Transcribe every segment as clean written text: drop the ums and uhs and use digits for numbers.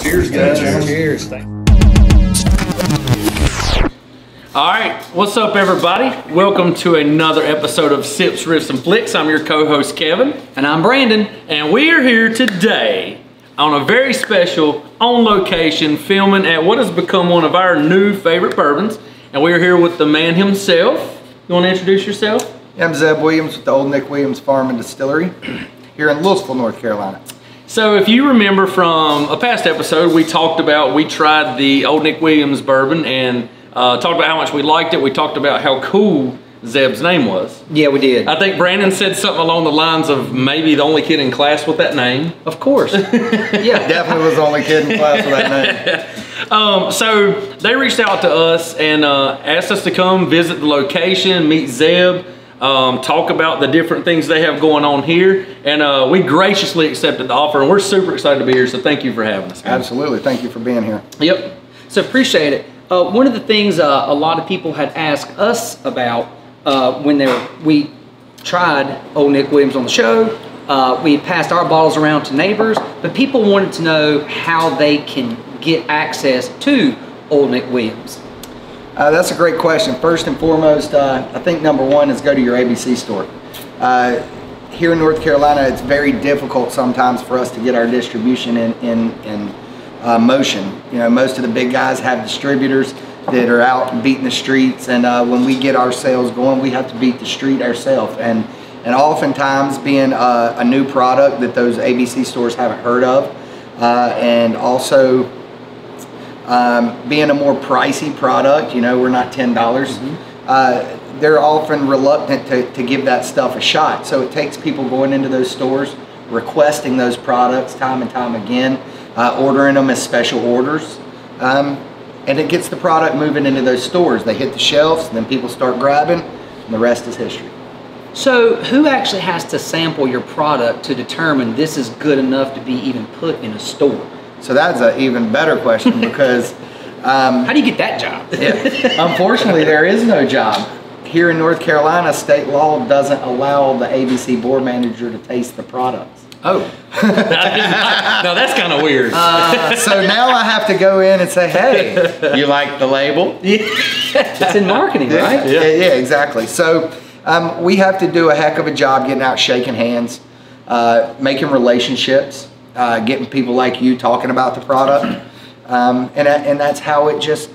Cheers, guys. Cheers. All right, what's up, everybody? Welcome to another episode of Sips, Riffs, and Flix. I'm your co-host, Kevin. And I'm Brandon. And we are here today on a very special, on location, filming at what has become one of our new favorite bourbons. And we are here with the man himself. You want to introduce yourself? I'm Zeb Williams with the Old Nick Williams Farm and Distillery here in Louisville, North Carolina. So if you remember from a past episode, we tried the Old Nick Williams bourbon and talked about how much we liked it. We talked about how cool Zeb's name was. Yeah, we did. I think Brandon said something along the lines of maybe the only kid in class with that name. Of course. Yeah, definitely was the only kid in class with that name. So they reached out to us and asked us to come visit the location, meet Zeb, talk about the different things they have going on here, and we graciously accepted the offer, and we're super excited to be here, so thank you for having us. Absolutely, thank you for being here. Yep, so appreciate it. One of the things a lot of people had asked us about when we tried Old Nick Williams on the show, we passed our bottles around to neighbors, but people wanted to know how they can get access to Old Nick Williams. That's a great question. First and foremost, I think number one is go to your ABC store. Here in North Carolina, it's very difficult sometimes for us to get our distribution in motion. You know, most of the big guys have distributors that are out beating the streets, and when we get our sales going, we have to beat the street ourselves. And oftentimes being a new product that those ABC stores haven't heard of, and also being a more pricey product, you know, we're not $10. Mm-hmm. They're often reluctant to give that stuff a shot. So it takes people going into those stores, requesting those products time and time again, ordering them as special orders, and it gets the product moving into those stores. They hit the shelves, and then people start grabbing, and the rest is history. So who actually has to sample your product to determine this is good enough to be even put in a store? So that's an even better question because... how do you get that job? Yeah. Unfortunately, there is no job. Here in North Carolina, state law doesn't allow the ABC board manager to taste the products. Oh. No, that's kind of weird. So now I have to go in and say, hey, you like the label? Yeah. It's in marketing, right? Yeah, exactly. So we have to do a heck of a job getting out, shaking hands, making relationships, getting people like you talking about the product, and that's how it just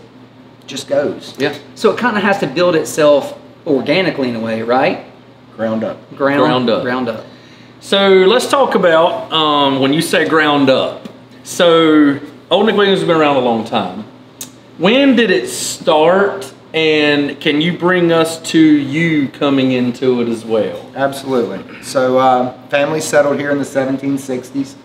goes. Yeah. So it kind of has to build itself organically in a way, right? Ground up. Ground up. So let's talk about when you say ground up. So Old Nick Williams has been around a long time. When did it start, and can you bring us to you coming into it as well? Absolutely. So family settled here in the 1760s.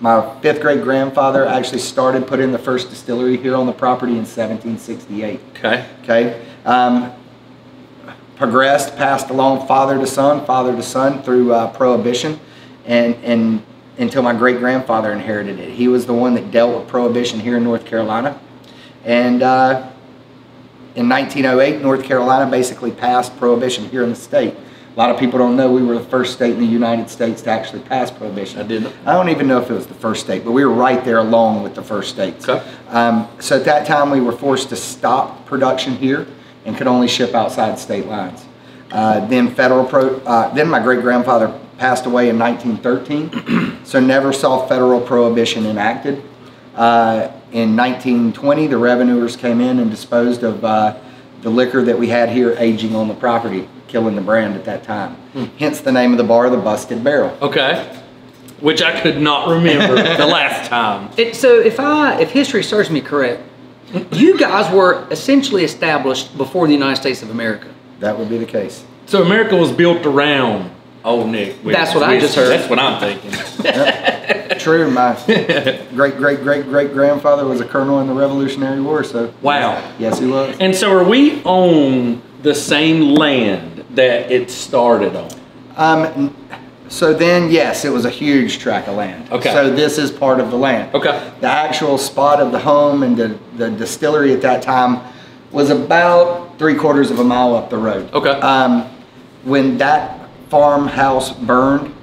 My fifth great grandfather actually started putting the first distillery here on the property in 1768. Okay. Progressed, passed along father to son through Prohibition, and until my great grandfather inherited it. He was the one that dealt with Prohibition here in North Carolina, and in 1908, North Carolina basically passed Prohibition here in the state. A lot of people don't know we were the first state in the United States to actually pass Prohibition. I didn't. I don't even know if it was the first state, but we were right there along with the first states. Okay. So at that time, we were forced to stop production here and could only ship outside state lines. Then my great grandfather passed away in 1913, so never saw federal prohibition enacted. In 1920, the revenuers came in and disposed of the liquor that we had here aging on the property, killing the brand at that time. Hence the name of the bar, the Busted Barrel. Okay. Which I could not remember the last time. So if history serves me correct, you guys were essentially established before the United States of America. That would be the case. So America was built around Old Nick Williams. That's what I just heard. That's what I'm thinking. Yep. True. My great grandfather was a colonel in the Revolutionary War. So wow. Yes, he was. And so are we on the same land that it started on? So then, yes, it was a huge tract of land. Okay. So this is part of the land. Okay. The actual spot of the home and the distillery at that time was about 3/4 of a mile up the road. Okay. When that farmhouse burned,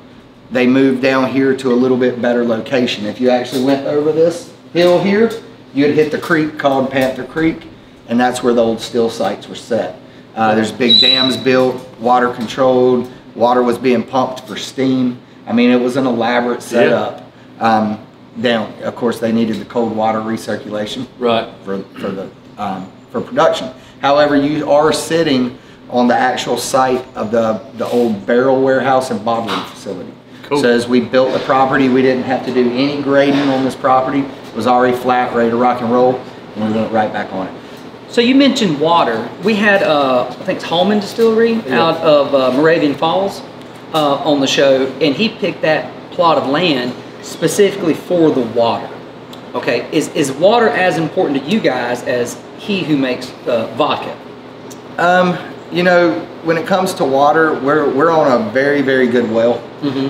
they moved down here to a little bit better location. If you actually went over this hill here, you'd hit the creek called Panther Creek, and that's where the old still sites were set. There's big dams built, water controlled, water was being pumped for steam. I mean, it was an elaborate setup. Down, of course, they needed the cold water recirculation for production. However, you are sitting on the actual site of the old barrel warehouse and bottling facility. Cool. So as we built the property, we didn't have to do any grading on this property. It was already flat, ready to rock and roll, and we went right back on it. So you mentioned water. We had, I think it's Hallman Distillery out of Moravian Falls on the show, and he picked that plot of land specifically for the water. Okay, is water as important to you guys as he who makes vodka? You know, when it comes to water, we're on a very, very good well.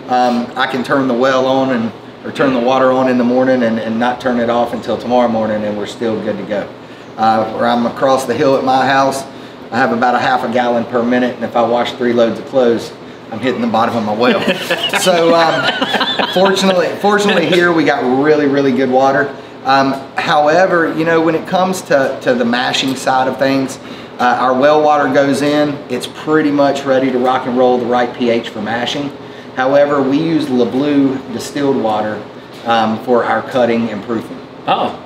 I can turn the well on or turn the water on in the morning and not turn it off until tomorrow morning, and we're still good to go. Where I'm across the hill at my house, I have about a half a gallon per minute, and if I wash 3 loads of clothes, I'm hitting the bottom of my well. So fortunately here we got really, really good water. However, you know, when it comes to the mashing side of things, our well water goes in, it's pretty much ready to rock and roll, the right pH for mashing. However, we use LeBlue distilled water for our cutting and proofing. Oh.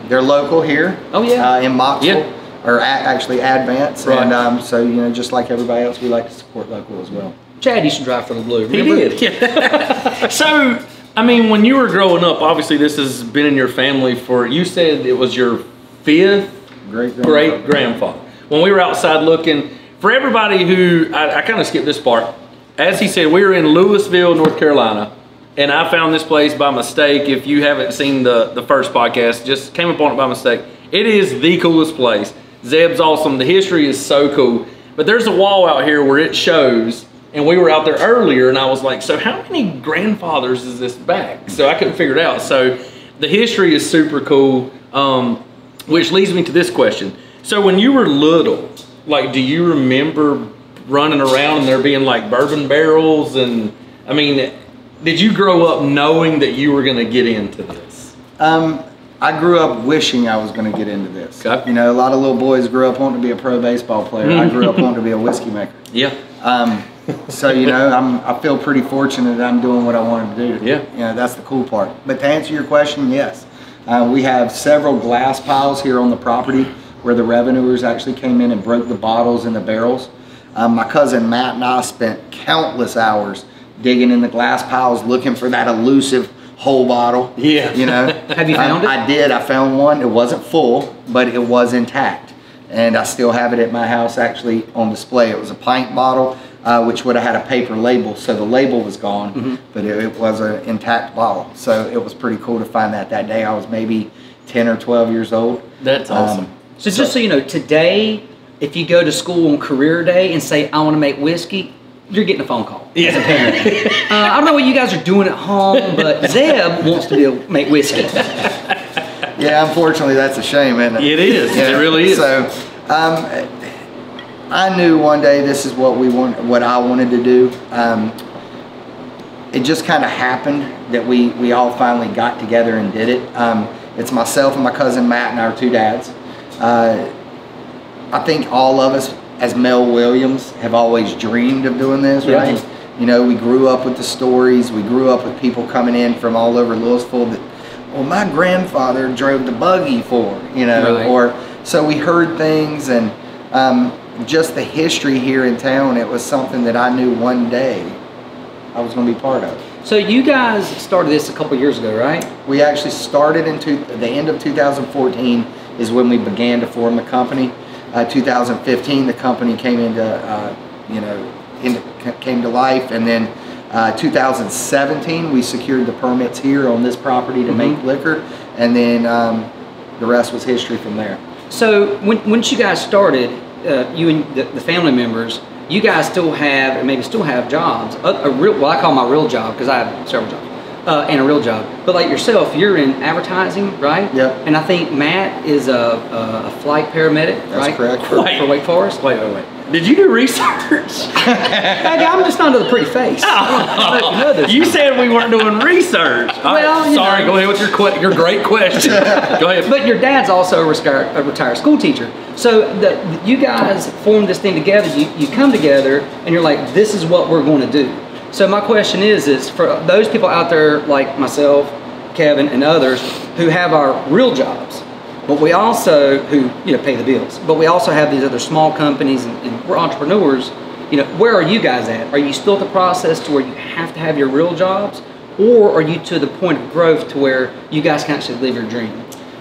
They're local here. Oh yeah. In Moxville, or actually Advance, right. And so you know, just like everybody else, we like to support local as well. Chad used to drive for LeBlue. He did. Yeah. So, I mean, when you were growing up, obviously this has been in your family for. You said it was your 5th great grandfather. When we were outside looking, for everybody who I kind of skipped this part. As he said, we were in Louisville, North Carolina. And I found this place by mistake. If you haven't seen the first podcast, just came upon it by mistake. It is the coolest place. Zeb's awesome. The history is so cool. But there's a wall out here where it shows, and we were out there earlier, and I was like, so how many grandfathers is this back? So I couldn't figure it out. So the history is super cool, which leads me to this question. So when you were little, like, do you remember running around and there being like bourbon barrels? And I mean, did you grow up knowing that you were going to get into this? I grew up wishing I was going to get into this. Okay. You know, a lot of little boys grew up wanting to be a pro baseball player. I grew up wanting to be a whiskey maker. Yeah. So, you know, I feel pretty fortunate that I'm doing what I wanted to do. Yeah. You know, that's the cool part. But to answer your question, yes. We have several glass piles here on the property where the revenuers actually came in and broke the bottles and the barrels. My cousin Matt and I spent countless hours digging in the glass piles looking for that elusive whole bottle. Yeah. You know. Have you found it? I did. I found one. It wasn't full, but it was intact. And I still have it at my house actually on display. It was a pint bottle, which would have had a paper label. So the label was gone, but it was an intact bottle. So it was pretty cool to find that day. I was maybe 10 or 12 years old. That's awesome. So just so you know, today, if you go to school on career day and say, I want to make whiskey, you're getting a phone call. Yeah. As a parent. I don't know what you guys are doing at home, but Zeb wants to make whiskey. Yeah, unfortunately, that's a shame, isn't it? It is. Yeah. It really is. So, I knew one day this is what I wanted to do. It just kind of happened that we all finally got together and did it. It's myself and my cousin Matt and our 2 dads. I think all of us, as Mel Williams, have always dreamed of doing this, right? Yeah. You know, we grew up with the stories. We grew up with people coming in from all over Louisville that, well, my grandfather drove the buggy for, you know, right. Or so we heard things, and just the history here in town. It was something that I knew one day I was going to be part of. So you guys started this a couple years ago, right? We actually started the end of 2014 is when we began to form the company. 2015, the company came came to life, and then 2017 we secured the permits here on this property to make liquor, and then the rest was history from there. So once you guys started, you and the family members, you guys still have, or maybe still have jobs. Well, I call my real job because I have several jobs. And a real job. But like yourself, you're in advertising, right? Yep. And I think Matt is a flight paramedic, That's right? correct. For Wake Forest. Wait. Did you do research? I'm just under the pretty face. I don't know if you know this. You said we weren't doing research. Well, sorry. Go ahead with your great question. Go ahead. But your dad's also a retired school teacher. So you guys formed this thing together. You come together and you're like, this is what we're going to do. So my question is for those people out there like myself, Kevin, and others who have our real jobs, but we also pay the bills. But we also have these other small companies and we're entrepreneurs. Where are you guys at? Are you still at the process to where you have to have your real jobs, or are you to the point of growth to where you guys can actually live your dream?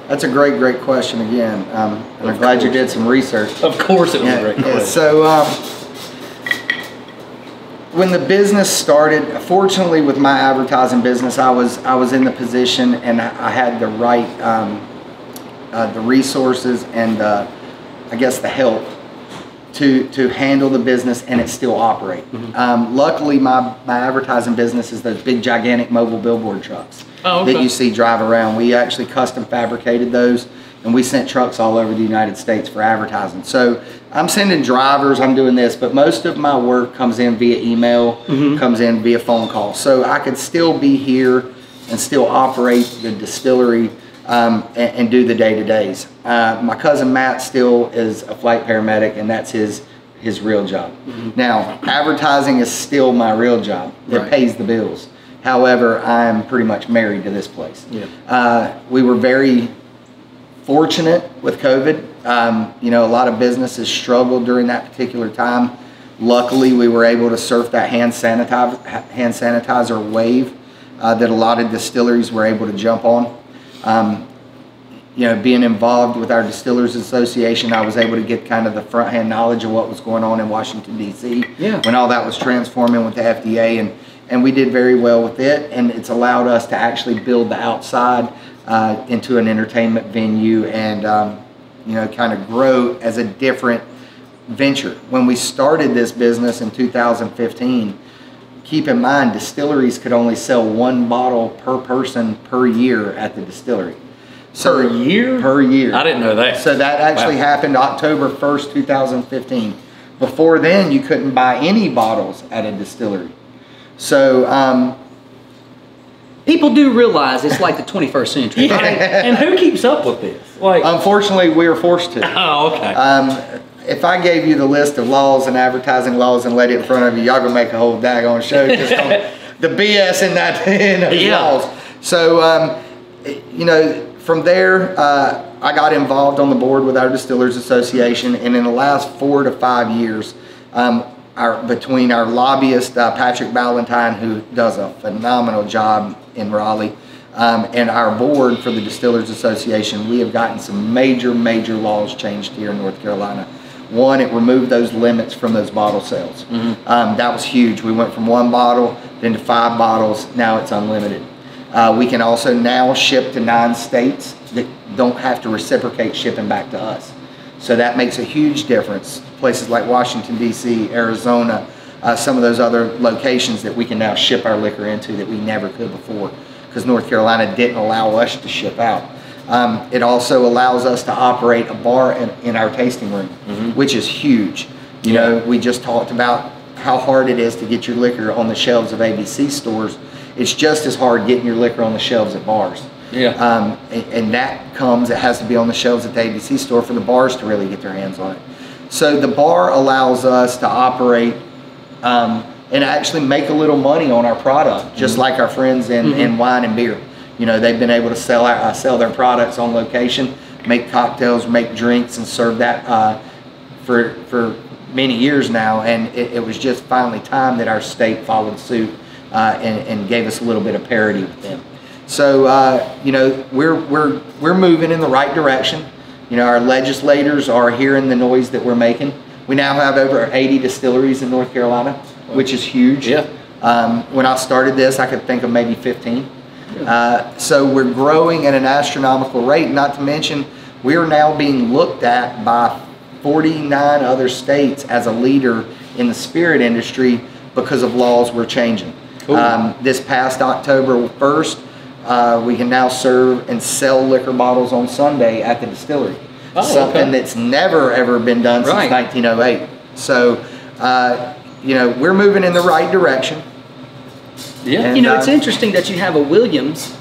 That's a great question again, and I'm glad you did some research. Of course, it was a great question. So when the business started, fortunately with my advertising business, I was in the position and I had the right the resources and I guess the help to handle the business and it still operate. Luckily, my advertising business is those big, gigantic mobile billboard trucks that you see drive around. We actually custom fabricated those, and we sent trucks all over the United States for advertising. So I'm sending drivers, I'm doing this, but most of my work comes in via email, comes in via phone call. So I could still be here and still operate the distillery and do the day-to-days. My cousin Matt still is a flight paramedic, and that's his real job. Now, advertising is still my real job. It pays the bills. However, I'm pretty much married to this place. We were very fortunate with COVID. A lot of businesses struggled during that particular time. Luckily, we were able to surf that hand sanitizer wave that a lot of distilleries were able to jump on. Being involved with our Distillers Association, I was able to get kind of the front-hand knowledge of what was going on in Washington, D.C. When all that was transforming with the FDA, and we did very well with it, and it's allowed us to actually build the outside into an entertainment venue and kind of grow as a different venture. When we started this business in 2015, keep in mind, distilleries could only sell one bottle per person per year at the distillery. Per year? Per year. I didn't know that. So that actually happened October 1st, 2015. Before then, you couldn't buy any bottles at a distillery. So people do realize it's like the 21st century. And who keeps up with this? Unfortunately, we are forced to. Oh, okay. If I gave you the list of laws and advertising laws and laid it in front of you, y'all gonna make a whole daggone show just on the BS in those laws. So, from there, I got involved on the board with our Distillers Association, and in the last 4 to 5 years, between our lobbyist, Patrick Ballantyne, who does a phenomenal job in Raleigh, and our board for the Distillers Association, we have gotten some major laws changed here in North Carolina. One, it removed those limits from those bottle sales. That was huge. We went from 1 bottle, then to 5 bottles, now it's unlimited. We can also now ship to 9 states that don't have to reciprocate shipping back to us. So that makes a huge difference. Places like Washington, D.C., Arizona, some of those other locations that we can now ship our liquor into that we never could before, because North Carolina didn't allow us to ship out. It also allows us to operate a bar in our tasting room, which is huge. We just talked about how hard it is to get your liquor on the shelves of ABC stores. It's just as hard getting your liquor on the shelves at bars. And that it has to be on the shelves at the ABC store for the bars to really get their hands on it. So the bar allows us to operate and actually make a little money on our product, just like our friends in wine and beer. They've been able to sell their products on location, make cocktails, make drinks, and serve that for many years now. And it was just finally time that our state followed suit and gave us a little bit of parity with them. So we're moving in the right direction. Our legislators are hearing the noise that we're making. We now have over 80 distilleries in North Carolina, which is huge. When I started this, I could think of maybe 15. So we're growing at an astronomical rate, not to mention we are now being looked at by 49 other states as a leader in the spirit industry because of laws we're changing. Cool. This past October 1st, we can now serve and sell liquor bottles on Sunday at the distillery. Something that's never ever been done since 1908. So, we're moving in the right direction. Yeah. And, it's interesting that you have a Williams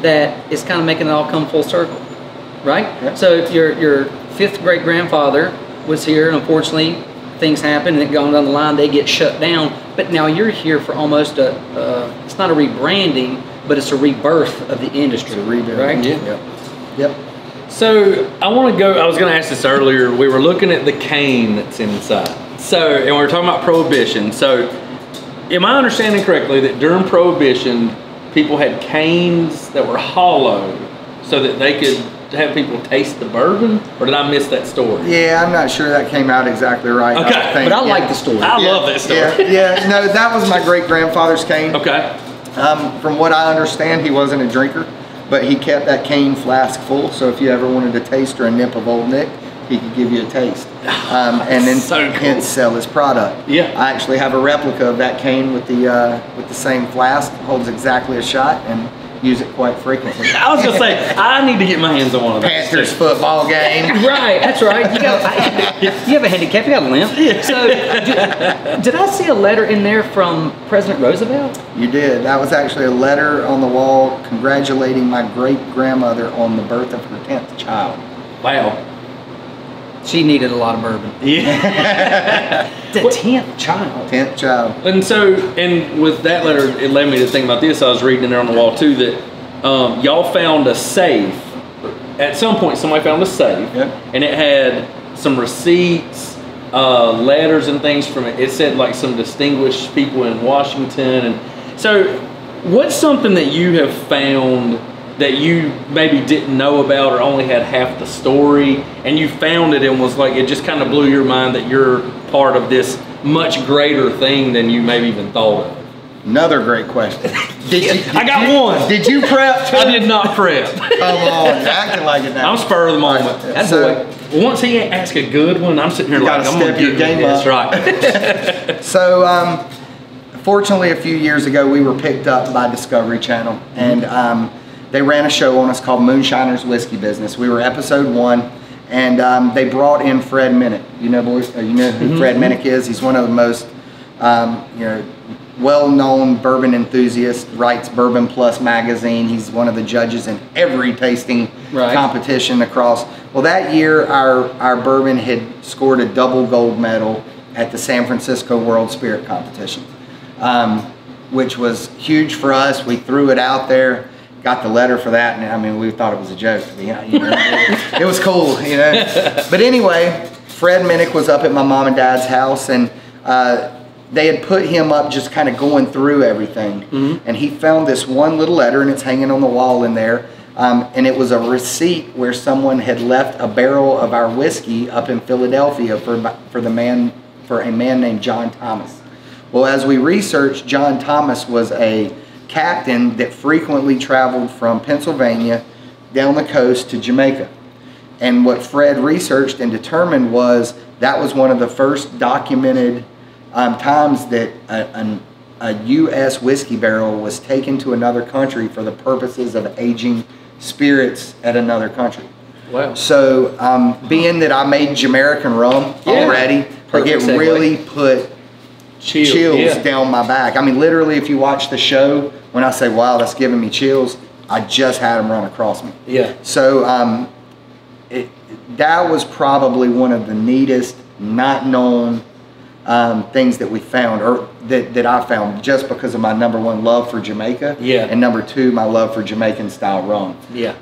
that is kind of making it all come full circle, right? Yeah. So your fifth great grandfather was here, and unfortunately things happen, and going down the line they get shut down. But now you're here for almost it's not a rebranding, but it's a rebirth of the industry. It's a rebuild, right? Yeah. Yep. So I want to go. I was going to ask this earlier. We were looking at the cane that's inside. So, and we were talking about Prohibition. So, am I understanding correctly that during Prohibition, people had canes that were hollow so that they could have people taste the bourbon? Or did I miss that story? Yeah, I'm not sure that came out exactly right. Okay, but I like the story. I love that story. Yeah, no, that was my great grandfather's cane. Okay. From what I understand, he wasn't a drinker, but he kept that cane flask full. So if you ever wanted a taste or a nip of Old Nick, he could give you a taste, and then hence sell his product. Yeah, I actually have a replica of that cane with the same flask. Holds exactly a shot, and use it quite frequently. I was gonna say I need to get my hands on one of those. Panthers football game. Right, that's right. You have a handicap. You have a limp. Yeah. So did I see a letter in there from President Roosevelt? You did. That was actually a letter on the wall congratulating my great grandmother on the birth of her 10th child. Wow. She needed a lot of bourbon. Yeah. The 10th child. 10th child. And so, and with that letter, it led me to think about this. I was reading there on the wall too that y'all found a safe. At some point, somebody found a safe, and it had some receipts, letters, and things from it. It said like some distinguished people in Washington. And so, what's something that you have found that you maybe didn't know about or only had half the story, and you found it and was like, it just kind of blew your mind that you're part of this much greater thing than you maybe even thought of? Another great question. I got one. Did you prep? I did not prep. Come on, acting like it now. I'm spur of the moment. So, once he asks a good one, I'm sitting here like, I'm going to your game up. That's right. So, fortunately, a few years ago, we were picked up by Discovery Channel, and they ran a show on us called Moonshiner's Whiskey Business. We were episode 1, and they brought in Fred Minnick. You know who Fred Minnick is? He's one of the most, well-known bourbon enthusiasts. Writes Bourbon Plus magazine. He's one of the judges in every tasting competition across. Well, that year our bourbon had scored a double gold medal at the San Francisco World Spirit Competition, which was huge for us. We threw it out there. Got the letter for that, and I mean, we thought it was a joke. It was cool, But anyway, Fred Minnick was up at my mom and dad's house, and they had put him up just kind of going through everything. And he found this one little letter, and it's hanging on the wall in there. And it was a receipt where someone had left a barrel of our whiskey up in Philadelphia for a man named John Thomas. Well, as we researched, John Thomas was a captain that frequently traveled from Pennsylvania down the coast to Jamaica. And what Fred researched and determined was that was one of the first documented times that a U.S. whiskey barrel was taken to another country for the purposes of aging spirits at another country. Wow. So being that I made Jamaican rum already, like it really put chills down my back. I mean, literally, if you watch the show, when I say, wow, that's giving me chills, I just had them run across me. Yeah. So that was probably one of the neatest, not known things that we found, or that I found, just because of my #1 love for Jamaica. Yeah. And #2, my love for Jamaican style rum. Yeah.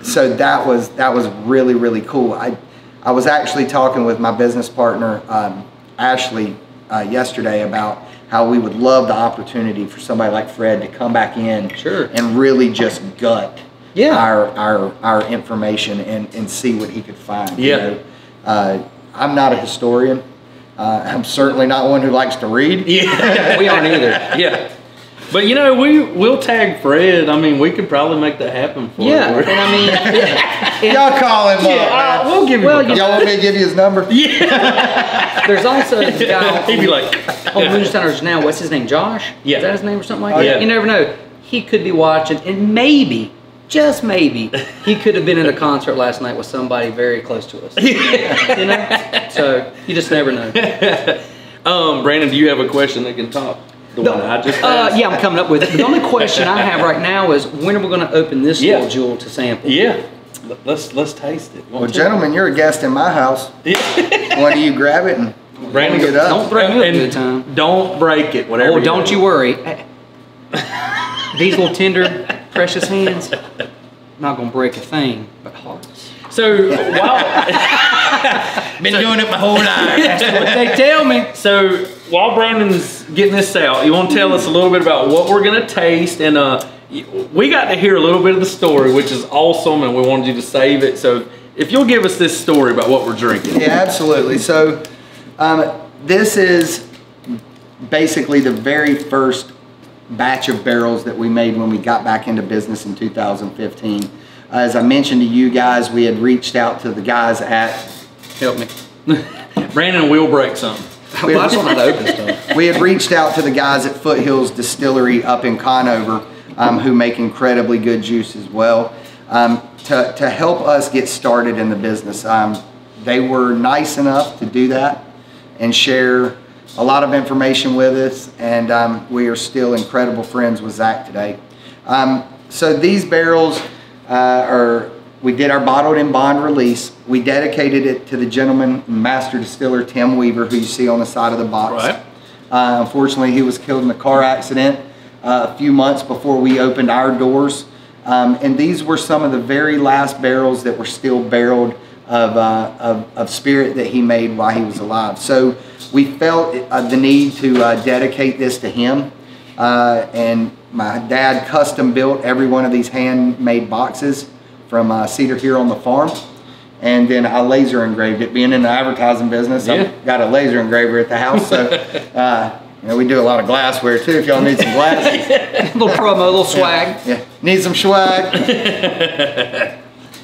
So that was really, really cool. I was actually talking with my business partner, Ashley, yesterday about how we would love the opportunity for somebody like Fred to come back in and really just gut our information and see what he could find. Yeah. I'm not a historian. I'm certainly not one who likes to read. Yeah, we aren't either. Yeah. But you know, we'll tag Fred. I mean, we could probably make that happen for you. Yeah, and I mean, y'all call him up. We'll give him. Well, a call. Y'all want me to give you his number? Yeah. there's also this guy. He'd be like, on Moonshiners now. What's his name? Josh? Yeah. Is that his name or something like Oh, that? yeah. You never know. He could be watching, and maybe, just maybe, he could have been at a concert last night with somebody very close to us. You know? So you just never know. Brandon, do you have a question that can top the one I just asked? Yeah, I'm coming up with it. The only question I have right now is when are we going to open this little jewel to sample? Yeah. Let's taste it. Well, gentlemen, you're a guest in my house. Why don't you grab it and Brandon, get up? Don't threaten me a good time. Don't break it. Whatever. Oh, don't you worry. These little tender, precious hands, not going to break a thing but hearts. So while Been doing it my whole life. That's what they tell me. So while Brandon's getting this out, you want to tell us a little bit about what we're gonna taste, and we got to hear a little bit of the story, which is awesome, and we wanted you to save it. So if you'll give us this story about what we're drinking. Yeah, absolutely. So this is basically the very first batch of barrels that we made when we got back into business in 2015. As I mentioned to you guys, we had reached out to the guys at... Help me. Brandon will break something. Well, I just want to open stuff. We had reached out to the guys at Foothills Distillery up in Conover, who make incredibly good juice as well, to help us get started in the business. They were nice enough to do that and share a lot of information with us, and we are still incredible friends with Zach today. So these barrels we did our bottled in bond release. We dedicated it to the gentleman, master distiller Tim Weaver, who you see on the side of the box. Right. Unfortunately, he was killed in a car accident a few months before we opened our doors. And these were some of the very last barrels that were still barreled of spirit that he made while he was alive. So we felt the need to dedicate this to him. And my dad custom built every one of these handmade boxes from cedar here on the farm. And then I laser engraved it. Being in the advertising business, I've got a laser engraver at the house. So you know, we do a lot of glassware too, if y'all need some glasses. A little promo, a little swag. Yeah, need some swag.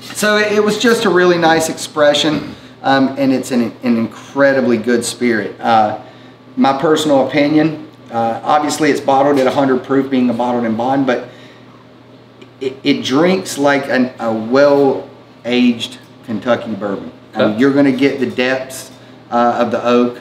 So it was just a really nice expression, and it's an incredibly good spirit. My personal opinion, obviously it's bottled at 100 proof, being a bottled in bond, but it drinks like a well-aged Kentucky bourbon. You're going to get the depths of the oak.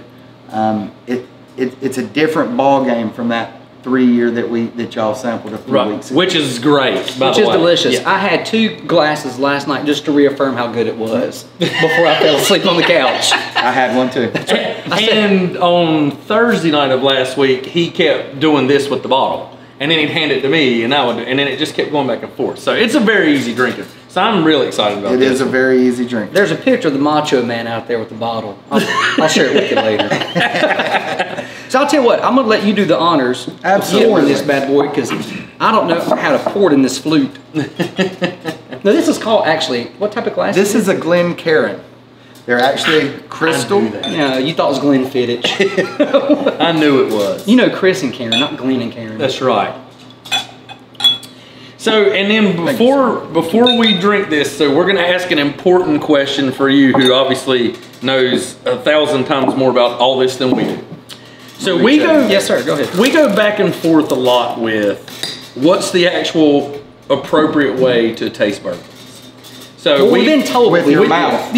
It's a different ball game from that 3-year that y'all sampled a few weeks ago. Which is great, by Which the is way. delicious. Yeah. I had 2 glasses last night just to reaffirm how good it was before I fell asleep on the couch. I had one too. And on Thursday night of last week, he kept doing this with the bottle. And then he'd hand it to me, and I would, and then it just kept going back and forth. So it's a very easy drinker. So I'm really excited about this. It is a very easy drink. There's a picture of the Macho Man out there with the bottle. I'll share it with you later. So I'll tell you what, I'm going to let you do the honors of pouring this bad boy, because I don't know how to pour it in this flute. Now this is called, actually, what type of glass This is a Glencairn. They're actually crystal. Yeah, you thought it was Glenfiddich. I knew it was. You know Chris and Karen, not Glenn and Karen. That's right. So, and then before we drink this, so we're going to ask an important question for you, who obviously knows 1,000 times more about all this than we do. So we go. Yes, sir. Go ahead. We go back and forth a lot with what's the actual appropriate way to taste bourbon. So Well, we've been told with your mouth.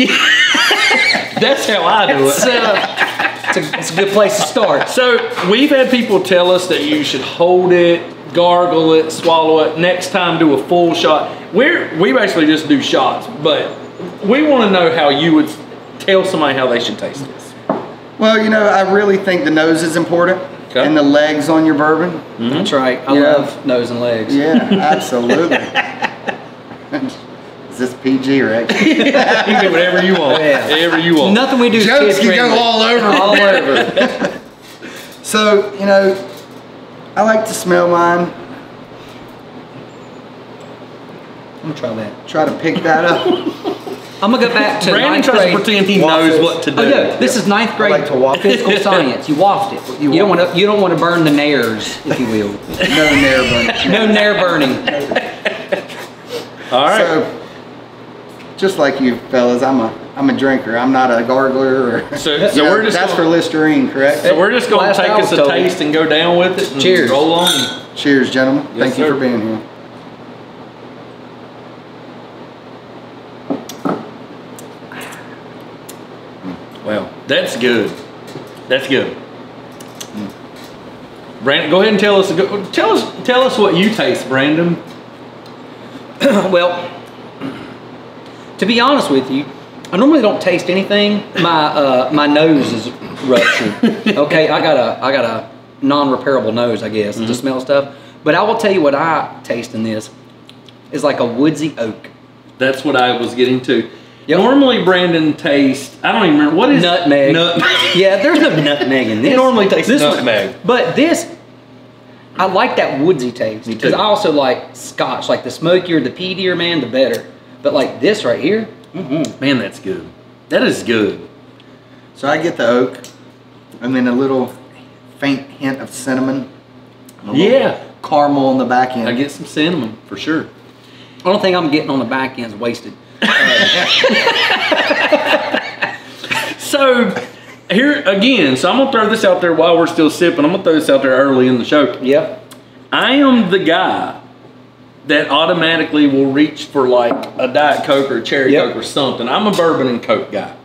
That's how I do it. It's a good place to start. So we've had people tell us that you should hold it, gargle it, swallow it. Next time, do a full shot. We basically just do shots, but we want to know how you would tell somebody how they should taste this. Well, you know, I really think the nose is important, and the legs on your bourbon. Mm-hmm. That's right. I love nose and legs. Yeah, absolutely. Is this PG, right? You can do whatever you want. Yeah. Whatever you want. Nothing we do is Jokes kids can go friendly. all over. All over. So, you know, I like to smell mine. I'm gonna try that. Try to pick that up. I'm gonna go back to Brandon ninth tries grade. to pretend he knows what to do. Oh, no, this is ninth grade like to waft. physical science. You waft it. You don't want to burn the nares, if you will. No nair burning. No nair burning. All right. So, just like you fellas, I'm a drinker. I'm not a gargler. Or, So you know, we're just that's gonna, for Listerine, correct? So we're just going to Last take I us was a told. taste and go down with it. And Cheers. Roll on. Cheers, gentlemen. Yes, Thank you sir. for being here. Well, that's good. That's good. Brandon, go ahead and tell us what you taste, Brandon. Well, to be honest with you, I normally don't taste anything. My nose is ruptured. Okay, I got a non-repairable nose, I guess, to smell stuff. But I will tell you what I taste in this is like a woodsy oak. That's what I was getting to. Yep. Normally, Brandon tastes, I don't even remember, what is Nutmeg. Nutmeg. Yeah, there's no nutmeg in this. It normally tastes this nutmeg. But this, I like that woodsy taste. Me Because too. I also like Scotch. Like the smokier, the peatier, man, the better. But like this right here, Man, that's good. That is good. So I get the oak, and then a little faint hint of cinnamon. and a little Yeah. caramel on the back end. I get some cinnamon, for sure. only thing I'm getting on the back end is wasted. So, here again, so I'm going to throw this out there while we're still sipping. I'm going to throw this out there early in the show. Yep. I am the guy that automatically will reach for like a Diet Coke or a Cherry Yep. Coke or something. I'm a bourbon and Coke guy.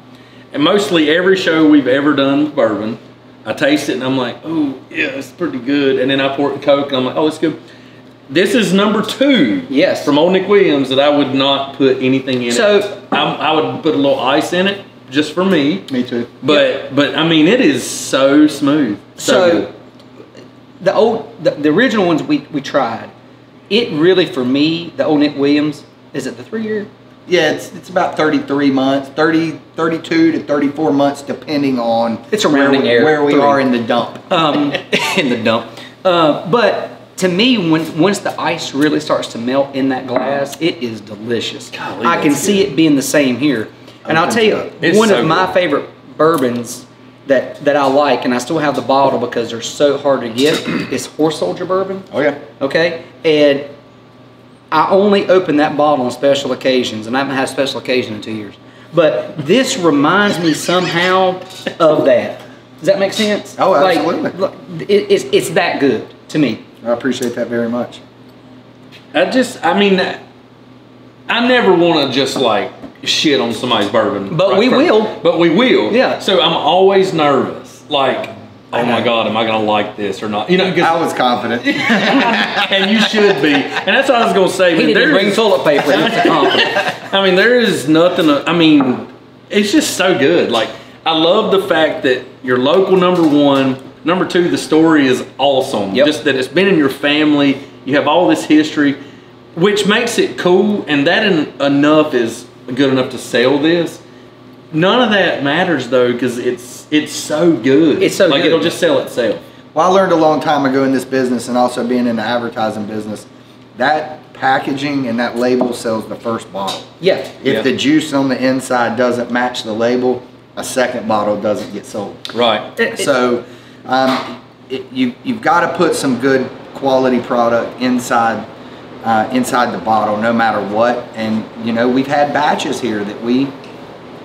And mostly every show we've ever done with bourbon, I taste it and I'm like, oh, yeah, it's pretty good. And then I pour it in Coke and I'm like, oh, it's good. This is number 2 Yes. from Old Nick Williams that I would not put anything in So- it. I would put a little ice in it just for me. Me too. But I mean, it is so smooth. So the original ones we tried, it really, for me, the Old Nick Williams, is it the 3-year? Yeah, it's about 33 months, 32 to 34 months, depending on It's a rounding error. where we 3. are in the dump. In the dump. But to me, once the ice really starts to melt in that glass, it is delicious. Golly, I can that's see it being the same here. And I'll tell you, It's one so of my good. favorite bourbons that I like, and I still have the bottle because they're so hard to get, is Horse Soldier bourbon. Oh yeah. Okay? And I only open that bottle on special occasions, and I haven't had a special occasion in 2 years. But this reminds me somehow of that. Does that make sense? Oh, absolutely. It's that good to me. I appreciate that very much. I never want to just like shit on somebody's bourbon. But we will. But we will. Yeah. So I'm always nervous. Like, oh my God, am I going to like this or not? You know, I because was confident. and you should be. And that's what I was going to say. He man, didn't there bring is- toilet paper. He was confident. I mean, there is nothing. It's just so good. Like, I love the fact that your local number 1, number 2, the story is awesome. Yep. Just that it's been in your family. You have all this history, which makes it cool. And that enough is good enough to sell this. None of that matters though, because it's so good. It's so like good. it'll just sell itself. Well, I learned a long time ago in this business, and also being in the advertising business, that packaging and that label sells the first bottle. Yeah. If the juice on the inside doesn't match the label, a second bottle doesn't get sold. Right. So you've got to put some good quality product inside the bottle, no matter what. And you know, we've had batches here that we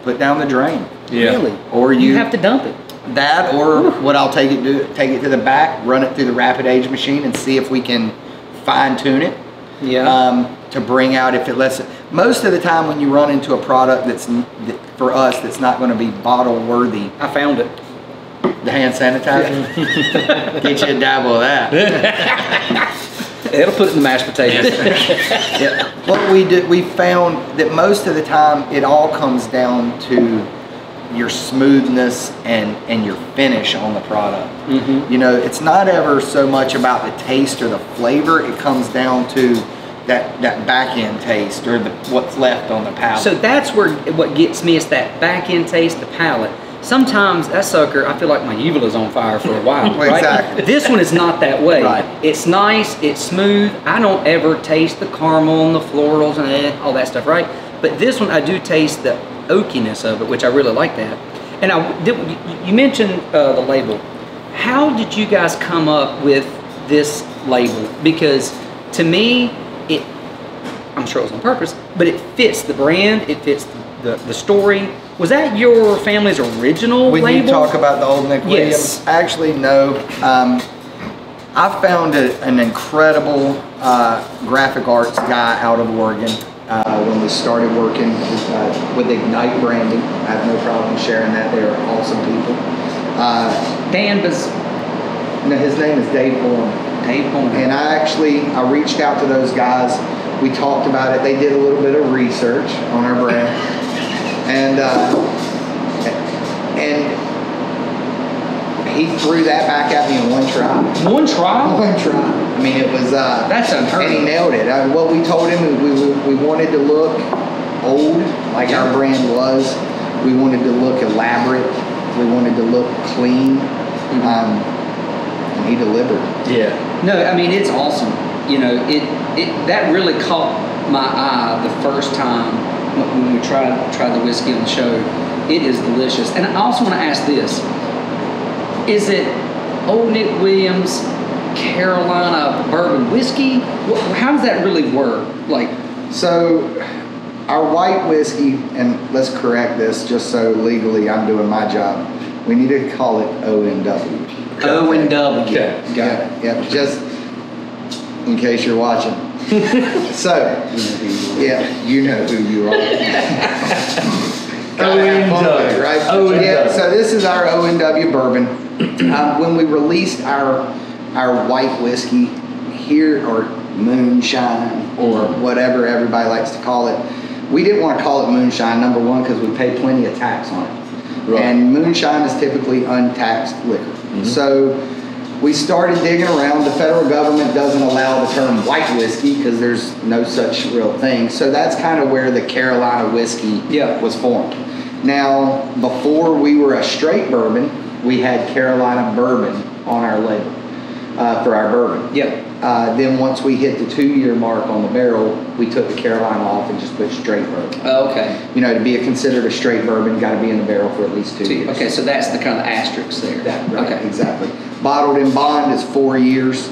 put down the drain. Yeah. Really? Or You have to dump it. That, or what I'll take it to the back, run it through the rapid age machine, and see if we can fine tune it. Yeah. To bring out if it lets it. Most of the time when you run into a product for us that's not going to be bottle worthy, I found it. the hand sanitizer, get you a dabble of that. It'll put it in the mashed potatoes. Yeah. What we found that most of the time it all comes down to your smoothness and your finish on the product. Mm-hmm. You know, it's not ever so much about the taste or the flavor. It comes down to that back end taste or what's left on the palate. So that's what gets me is that back end taste, the palate. Sometimes that sucker, I feel like my uvula's on fire for a while. Well, right? exactly. This one is not that way. Right. It's nice, it's smooth. I don't ever taste the caramel and the florals and all that stuff, right? But this one, I do taste the oakiness of it, which I really like that. And you mentioned the label. How did you guys come up with this label? Because to me, I'm sure it was on purpose, but it fits the brand, it fits the story. Was that your family's original label? When you talk about the Old Nick Williams, yes. Actually, no. I found an incredible graphic arts guy out of Oregon when we started working with Ignite Branding. I have no problem sharing that. They are awesome people. No, his name is Dave Bourne. Dave Bourne. And I reached out to those guys. We talked about it. They did a little bit of research on our brand. And he threw that back at me in one try. One try? One try. I mean, it was... That's unheard of. And he nailed it. What we told him, we wanted to look old, like our brand was. We wanted to look elaborate. We wanted to look clean. And he delivered. Yeah. No, I mean, it's awesome. You know, that really caught my eye the first time when we tried the whiskey on the show. It is delicious. And I also want to ask this. Is it Old Nick Williams Carolina bourbon whiskey? How does that really work? So our white whiskey, and let's correct this just so legally I'm doing my job, we need to call it ONW. ONW. Okay. Got it. Yep. Just in case you're watching. So, yeah, you know who you are. ONW, right? ONW. Yeah. So this is our ONW bourbon. When we released our white whiskey here, or moonshine, or whatever everybody likes to call it, we didn't want to call it moonshine. Number one, because we pay plenty of tax on it, right. And moonshine is typically untaxed liquor. So we started digging around. The federal government doesn't allow the term white whiskey because there's no such real thing. So that's kind of where the Carolina whiskey was formed. Now, before we were a straight bourbon, we had Carolina bourbon on our label for our bourbon. Then once we hit the 2-year mark on the barrel, we took the Carolina off and just put straight bourbon. Oh, okay. You know, to be considered a straight bourbon, got to be in the barrel for at least 2 years. Okay, so that's the kind of asterisk there. Right, okay, exactly. Bottled in bond is 4 years.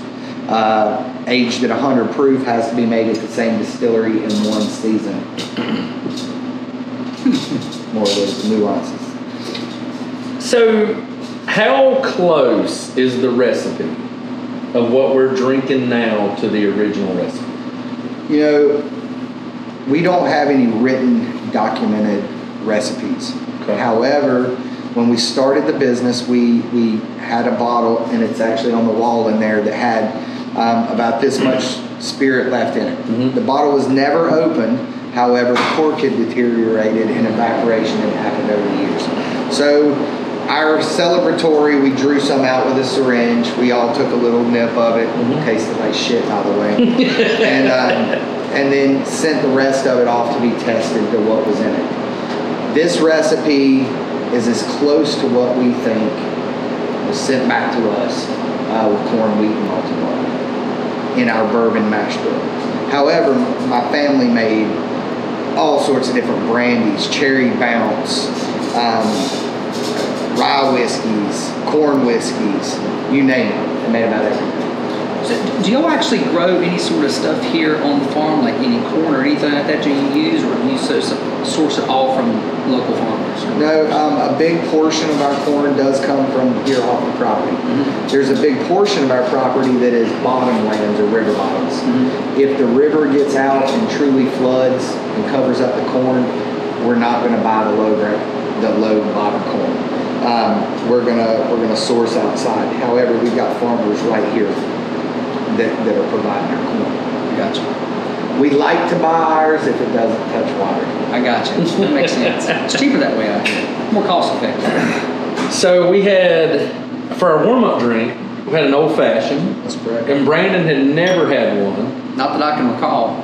Aged at 100 proof, has to be made at the same distillery in 1 season. More of those nuances. So, how close is the recipe of what we're drinking now to the original recipe? You know, we don't have any written, documented recipes. Okay. However, when we started the business, we had a bottle, and it's actually on the wall in there, that had about this much spirit left in it. The bottle was never opened. However, the cork had deteriorated, and evaporation had happened over the years. So our celebratory, we drew some out with a syringe. We all took a little nip of it. Tasted like shit, by the way. And then sent the rest of it off to be tested to what was in it. This recipe is as close to what we think was sent back to us with corn, wheat, and malted barley in our bourbon mash bill. However, my family made all sorts of different brandies, cherry bounce, rye whiskeys, corn whiskeys, you name it. They made about everything. So do y'all actually grow any sort of stuff here on the farm, like any corn or anything like that you use, or do you source it all from local farmers? No, a big portion of our corn does come from here off the property. There's a big portion of our property that is bottom lands or river bottoms. If the river gets out and truly floods and covers up the corn, we're not going to buy the low bottom corn. We're gonna source outside. However, we've got farmers right here that are providing our corn. I got you. We like to buy ours if it doesn't touch water. I got you. That makes sense. It's cheaper that way out here. More cost effective. So we had, for our warm-up drink, we had an old-fashioned. That's correct. And Brandon had never had one. Not that I can recall.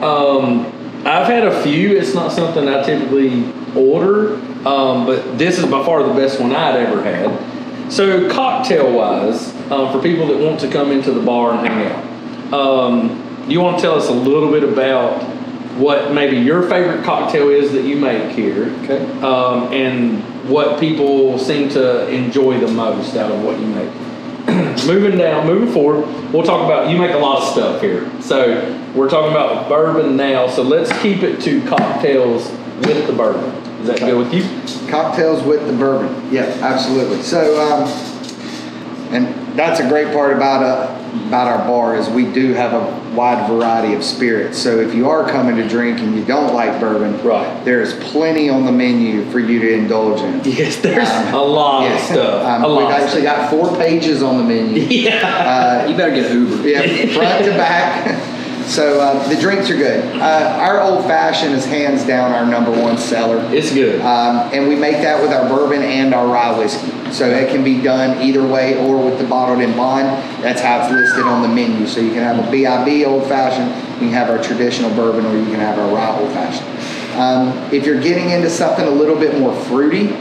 I've had a few. It's not something I typically order, but this is by far the best one I'd ever had. So cocktail-wise, for people that want to come into the bar and hang out, you want to tell us a little bit about what maybe your favorite cocktail is that you make here, Okay. and what people seem to enjoy the most out of what you make. Moving forward, we'll talk about, you make a lot of stuff here. So we're talking about bourbon now, so let's keep it to cocktails with the bourbon. Is that good with you? Cocktails with the bourbon. Yeah, absolutely. So, and that's a great part about our bar is we do have a wide variety of spirits. So if you are coming to drink and you don't like bourbon, right, there's plenty on the menu for you to indulge in. Yes, there's a lot of stuff. We've actually got 4 pages on the menu. Yeah. You better get an Uber. Yeah, front to back. So the drinks are good. Our old fashioned is hands down our #1 seller. It's good. And we make that with our bourbon and our rye whiskey. So it can be done either way or with the bottled in bond. That's how it's listed on the menu. So you can have a BIB old fashioned, you can have our traditional bourbon, or you can have our rye old fashioned. If you're getting into something a little bit more fruity,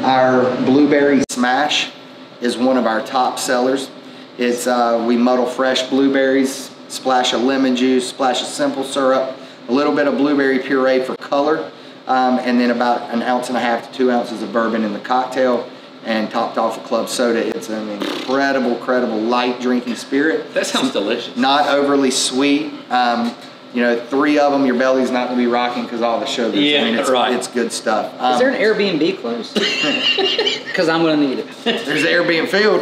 our blueberry smash is one of our top sellers. It's we muddle fresh blueberries, splash of lemon juice, splash of simple syrup, a little bit of blueberry puree for color, and then about 1.5 to 2 ounces of bourbon in the cocktail, and topped off with club soda. It's an incredible light drinking spirit. That sounds delicious. Not overly sweet. You know, 3 of them, your belly's not going to be rocking because all the sugar. Yeah, I mean, it's good stuff. Is there an Airbnb close? Because I'm going to need it. There's the Airbnb field.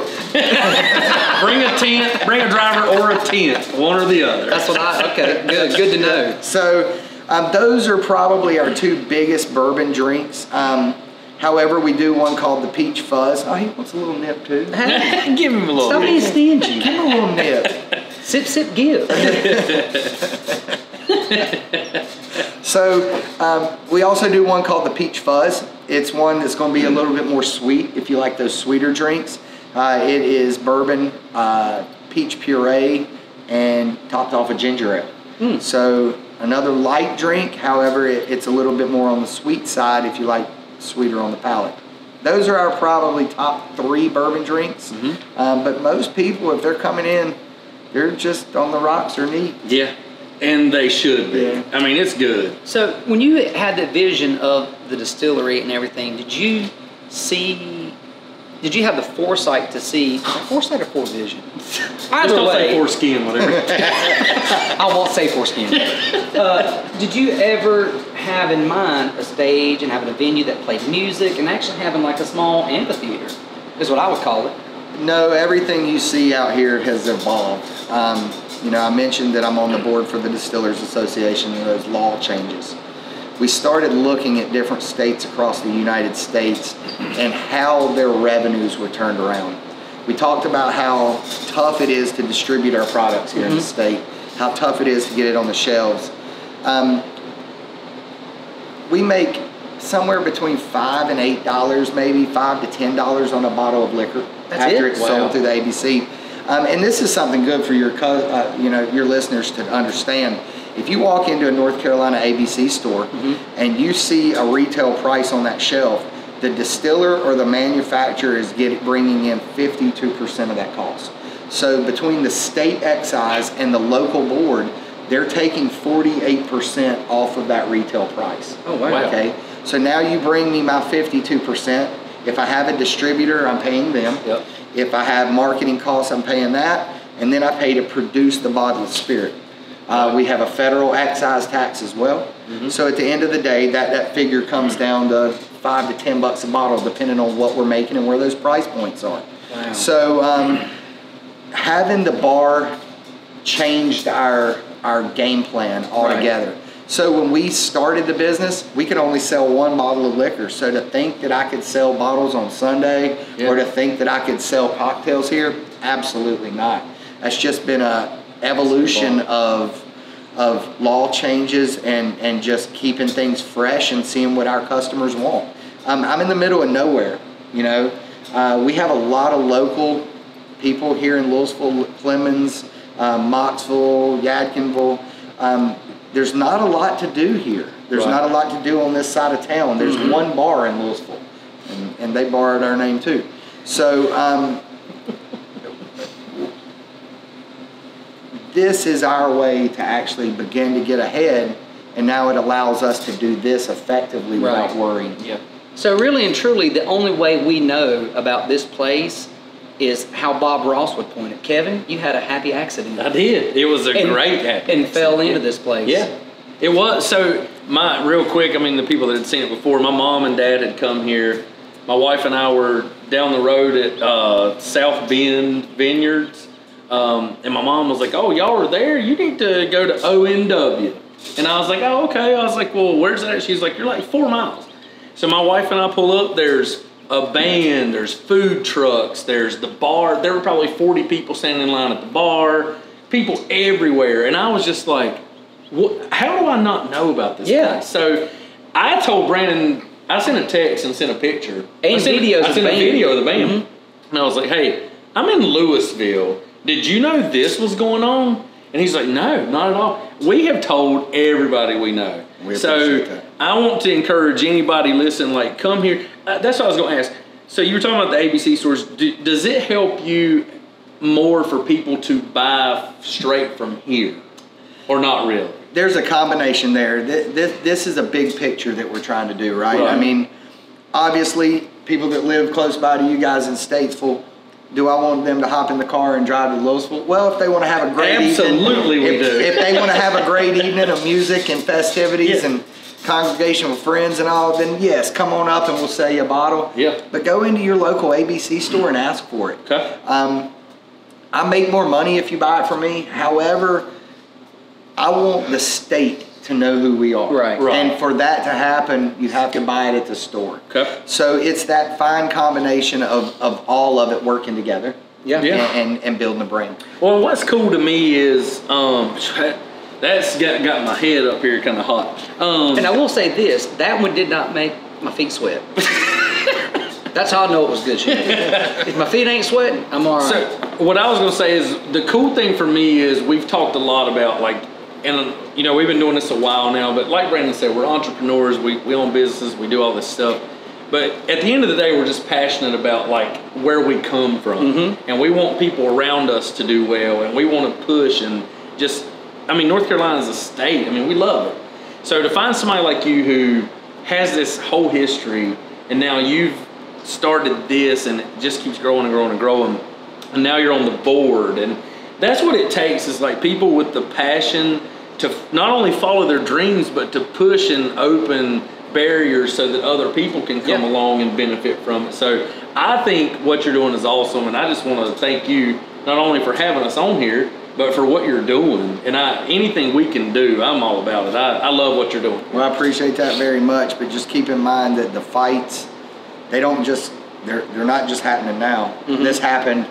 Bring a tent, bring a driver or a tent, one or the other. That's what okay, good to know. So those are probably our 2 biggest bourbon drinks. However, we do one called the Peach Fuzz. Oh, he wants a little nip too. Give him a little Stop being stingy. Give him a little nip. Sip, sip, give. So we also do one called the Peach Fuzz. It's one that's going to be a little bit more sweet if you like those sweeter drinks. It is bourbon, peach puree, and topped off with ginger ale. So another light drink. However, it's a little bit more on the sweet side if you like sweeter on the palate. Those are our probably top 3 bourbon drinks. But most people, if they're coming in, they're just on the rocks or neat. Yeah, and they should be. Yeah. I mean, it's good. So when you had the vision of the distillery and everything, did you have the foresight to see, foresight or forevision? Either Just way. say foreskin, whatever. I won't say foreskin. Did you ever have in mind a stage and having a venue that played music and actually having like a small amphitheater is what I would call it? No, everything you see out here has evolved. You know, I mentioned that I'm on the board for the Distillers Association and those law changes. We started looking at different states across the United States and how their revenues were turned around. We talked about how tough it is to distribute our products here in the state, how tough it is to get it on the shelves. We make somewhere between $5 and $8, maybe $5 to $10 on a bottle of liquor after it's sold through the ABC. And this is something good for your your listeners to understand. If you walk into a North Carolina ABC store and you see a retail price on that shelf, the distiller or the manufacturer is bringing in 52% of that cost. So between the state excise and the local board, they're taking 48% off of that retail price. Oh, wow. Okay. So now you bring me my 52%. If I have a distributor, I'm paying them. Yep. If I have marketing costs, I'm paying that. And then I pay to produce the bottle of spirit. We have a federal excise tax as well. So at the end of the day, that figure comes down to $5 to $10 a bottle, depending on what we're making and where those price points are. Wow. So having the bar changed our game plan altogether. Right. So when we started the business, we could only sell 1 bottle of liquor. So to think that I could sell bottles on Sunday or to think that I could sell cocktails here, absolutely not. That's just been a evolution of law changes and just keeping things fresh and seeing what our customers want. I'm in the middle of nowhere, you know. We have a lot of local people here in Louisville, Clemens, Mocksville, Yadkinville. There's not a lot to do here. There's not a lot to do on this side of town. There's 1 bar in Louisville, and they borrowed our name too. So this is our way to actually begin to get ahead and now it allows us to do this effectively without worrying. Yeah. So really and truly, the only way we know about this place is how Bob Ross would point it. Kevin, you had a happy accident. I did. It was a great happy and fell into this place. Yeah, it was. So real quick, I mean, the people that had seen it before, my mom and dad had come here. My wife and I were down the road at South Bend Vineyards, and my mom was like, "Oh, y'all are there? You need to go to ONW." And I was like, "Oh, okay." I was like, "Well, where's that?" She's like, "You're like 4 miles." So my wife and I pull up. There's a band, there's food trucks, there's the bar. There were probably 40 people standing in line at the bar, people everywhere. And I was just like, what, how do I not know about this place? So I told Brandon, I sent a text and sent a picture. And videos I sent a video of the band. Mm-hmm. And I was like, hey, I'm in Louisville. Did you know this was going on? And he's like, no, not at all. We have told everybody we know. So I want to encourage anybody listening, like, come here. That's what I was going to ask. So you were talking about the ABC stores. Does it help you more for people to buy straight from here, or not really? There's a combination there. This is a big picture that we're trying to do, right? I mean, obviously, people that live close by to you guys in Statesville, do I want them to hop in the car and drive to Louisville? Well, if they want to have a great Absolutely evening. we do. If they want to have a great evening of music and festivities and congregation with friends and all, then yes, come on up and we'll sell you a bottle. Yeah. But go into your local ABC store and ask for it. Okay. I make more money if you buy it from me. However, I want the state to know who we are. Right. And for that to happen, you have to buy it at the store. Okay. So it's that fine combination of all of it working together. Yeah. And building a brand. Well, what's cool to me is that's got my head up here kind of hot. And I will say this, that one did not make my feet sweat. That's how I know it was good shit. If my feet ain't sweating, I'm all right. So what I was going to say is the cool thing for me is we've talked a lot about, like, and you know, we've been doing this a while now, but like Brandon said, we're entrepreneurs, we own businesses, we do all this stuff. But at the end of the day, we're just passionate about, like, where we come from. And we want people around us to do well, and we want to push and just, I mean, North Carolina is a state. I mean, we love it. So to find somebody like you who has this whole history, and now you've started this, and it just keeps growing and growing and growing, and now you're on the board, and that's what it takes, is like people with the passion to not only follow their dreams, but to push and open barriers so that other people can come along and benefit from it. So I think what you're doing is awesome, and I just want to thank you not only for having us on here, but for what you're doing. And anything we can do, I'm all about it. I love what you're doing. Well, I appreciate that very much, but just keep in mind that the fights, they're not just happening now. This happened,